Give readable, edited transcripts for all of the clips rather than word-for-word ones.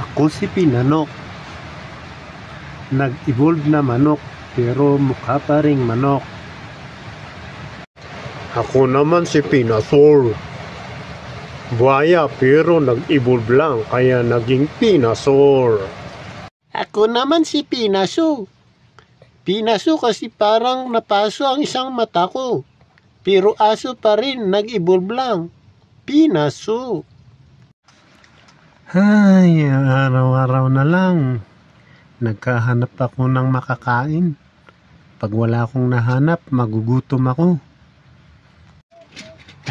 Ako si Pinanok. Nag-evolve na manok pero mukha pa ring manok. Ako naman si Pinasaur. Buhaya pero nag-evolve lang kaya naging Pinasaur. Ako naman si Pinaso. Pinaso kasi parang napaso ang isang mata ko. Pero aso pa rin, nag-evolve lang. Pinaso. Ay, araw-araw na lang. Nagkahanap ako ng makakain. Pag wala akong nahanap, magugutom ako.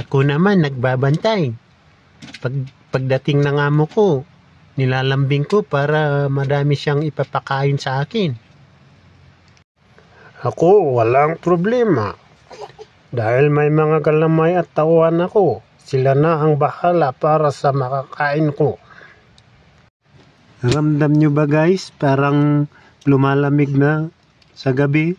Ako naman, nagbabantay. Pagdating ng amo ko, nilalambing ko para madami siyang ipapakain sa akin. Ako, walang problema. Dahil may mga galamay at tauhan ako, sila na ang bahala para sa makakain ko. Ramdam nyo ba guys, parang lumalamig na sa gabi?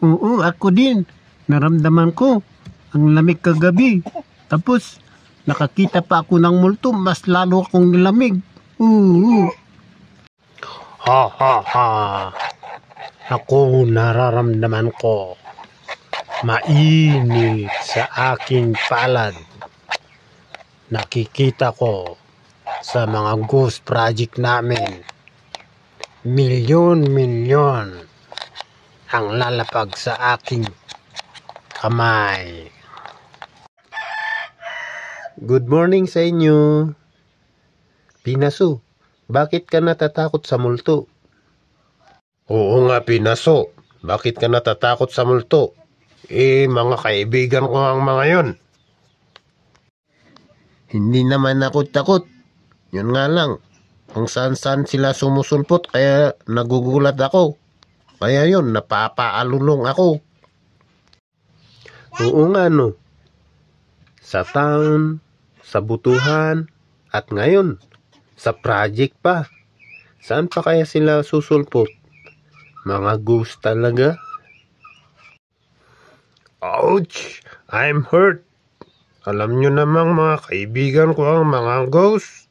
Oo, ako din. Naramdaman ko ang lamig kagabi. Tapos, nakakita pa ako ng multo, mas lalo akong nilamig. Ha ha ha. Ako nararamdaman ko mainit sa aking palad. Nakikita ko sa mga ghost project namin, milyon-milyon ang lalapag sa aking kamay. Good morning sa inyo. Pinaso, bakit ka natatakot sa multo? Oo nga Pinaso, bakit ka natatakot sa multo? Mga kaibigan ko ang mga yon. Hindi naman ako takot. Yun nga lang, kung saan-saan sila sumusulpot kaya nagugulat ako. Kaya yun, napapaalulong ako. Oo nga no. Sa town, sa butuhan, at ngayon, sa project pa. Saan pa kaya sila susulpot? Mga ghost talaga. Ouch! I'm hurt. Alam nyo namang mga kaibigan ko ang mga ghost.